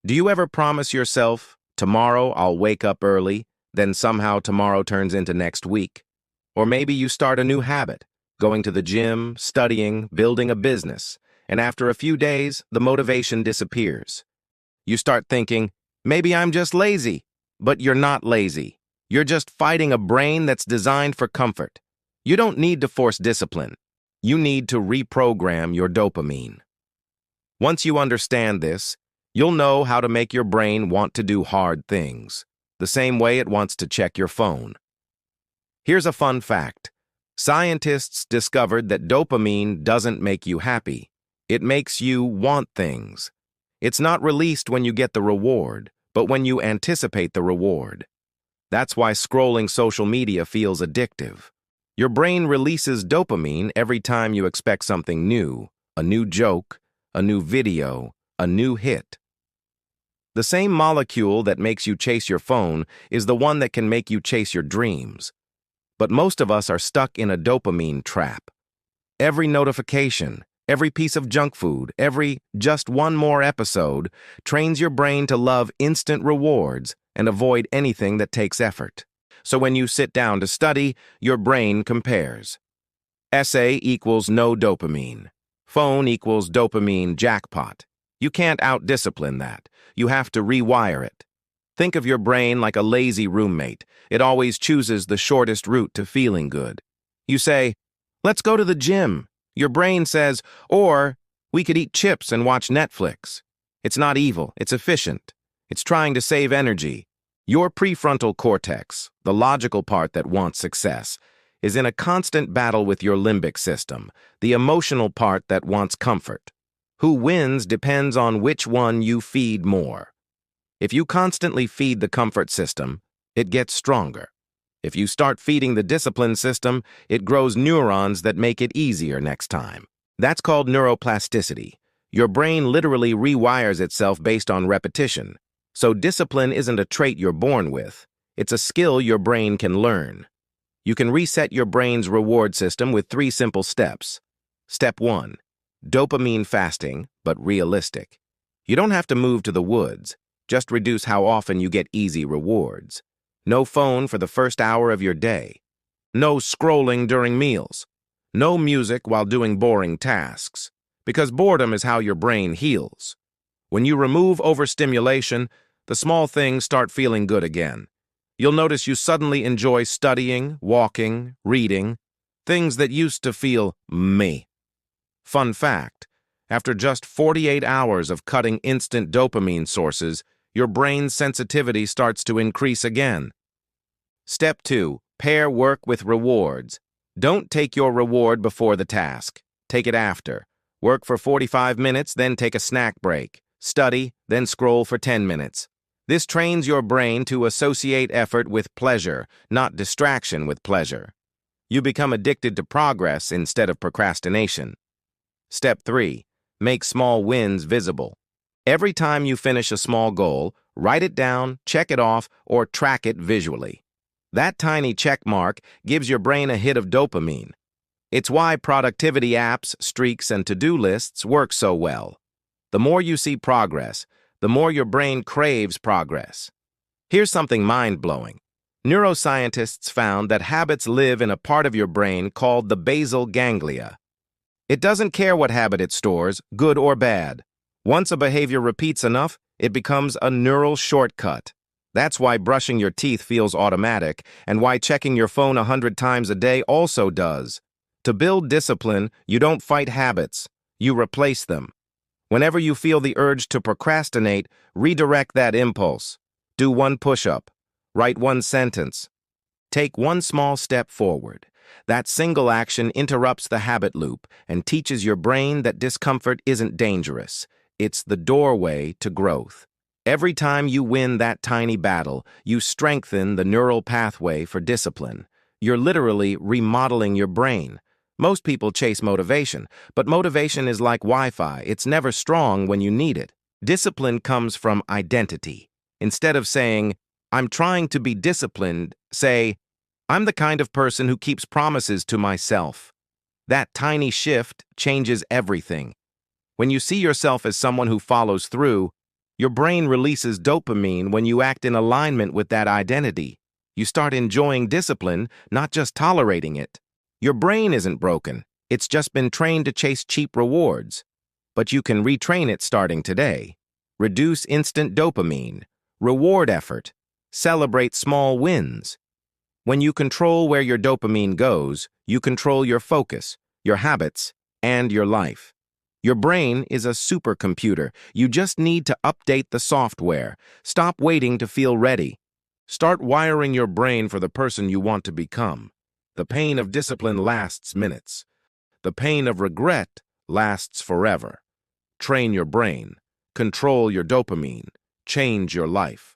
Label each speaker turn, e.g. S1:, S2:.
S1: Do you ever promise yourself, tomorrow I'll wake up early, then somehow tomorrow turns into next week? Or maybe you start a new habit, going to the gym, studying, building a business, and after a few days, the motivation disappears. You start thinking, maybe I'm just lazy. But you're not lazy. You're just fighting a brain that's designed for comfort. You don't need to force discipline. You need to reprogram your dopamine. Once you understand this, you'll know how to make your brain want to do hard things, the same way it wants to check your phone. Here's a fun fact. Scientists discovered that dopamine doesn't make you happy. It makes you want things. It's not released when you get the reward, but when you anticipate the reward. That's why scrolling social media feels addictive. Your brain releases dopamine every time you expect something new, a new joke, a new video, a new hit. The same molecule that makes you chase your phone is the one that can make you chase your dreams. But most of us are stuck in a dopamine trap. Every notification, every piece of junk food, every just one more episode trains your brain to love instant rewards and avoid anything that takes effort. So when you sit down to study, your brain compares. Essay equals no dopamine. Phone equals dopamine jackpot. You can't out-discipline that. You have to rewire it. Think of your brain like a lazy roommate. It always chooses the shortest route to feeling good. You say, let's go to the gym. Your brain says, or we could eat chips and watch Netflix. It's not evil, it's efficient. It's trying to save energy. Your prefrontal cortex, the logical part that wants success, is in a constant battle with your limbic system, the emotional part that wants comfort. Who wins depends on which one you feed more. If you constantly feed the comfort system, it gets stronger. If you start feeding the discipline system, it grows neurons that make it easier next time. That's called neuroplasticity. Your brain literally rewires itself based on repetition. So discipline isn't a trait you're born with. It's a skill your brain can learn. You can reset your brain's reward system with 3 simple steps. Step 1. Dopamine fasting, but realistic. You don't have to move to the woods. Just reduce how often you get easy rewards. No phone for the first hour of your day. No scrolling during meals. No music while doing boring tasks. Because boredom is how your brain heals. When you remove overstimulation, the small things start feeling good again. You'll notice you suddenly enjoy studying, walking, reading, things that used to feel meh. Fun fact, after just 48 hours of cutting instant dopamine sources, your brain's sensitivity starts to increase again. Step 2. Pair work with rewards. Don't take your reward before the task. Take it after. Work for 45 minutes, then take a snack break. Study, then scroll for 10 minutes. This trains your brain to associate effort with pleasure, not distraction with pleasure. You become addicted to progress instead of procrastination. Step 3. Make small wins visible. Every time you finish a small goal, write it down, check it off, or track it visually. That tiny check mark gives your brain a hit of dopamine. It's why productivity apps, streaks, and to-do lists work so well. The more you see progress, the more your brain craves progress. Here's something mind-blowing. Neuroscientists found that habits live in a part of your brain called the basal ganglia. It doesn't care what habit it stores, good or bad. Once a behavior repeats enough, it becomes a neural shortcut. That's why brushing your teeth feels automatic, and why checking your phone 100 times a day also does. To build discipline, you don't fight habits, you replace them. Whenever you feel the urge to procrastinate, redirect that impulse. Do 1 push-up. Write 1 sentence. Take 1 small step forward. That single action interrupts the habit loop and teaches your brain that discomfort isn't dangerous. It's the doorway to growth. Every time you win that tiny battle, you strengthen the neural pathway for discipline. You're literally remodeling your brain. Most people chase motivation, but motivation is like Wi-Fi. It's never strong when you need it. Discipline comes from identity. Instead of saying, I'm trying to be disciplined, say, I'm the kind of person who keeps promises to myself. That tiny shift changes everything. When you see yourself as someone who follows through, Your brain releases dopamine when you act in alignment with that identity. You start enjoying discipline, not just tolerating it. Your brain isn't broken. It's just been trained to chase cheap rewards. But you can retrain it starting today. Reduce instant dopamine. Reward effort. Celebrate small wins. When you control where your dopamine goes, you control your focus, your habits, and your life. Your brain is a supercomputer. You just need to update the software. Stop waiting to feel ready. Start wiring your brain for the person you want to become. The pain of discipline lasts minutes. The pain of regret lasts forever. Train your brain. Control your dopamine. Change your life.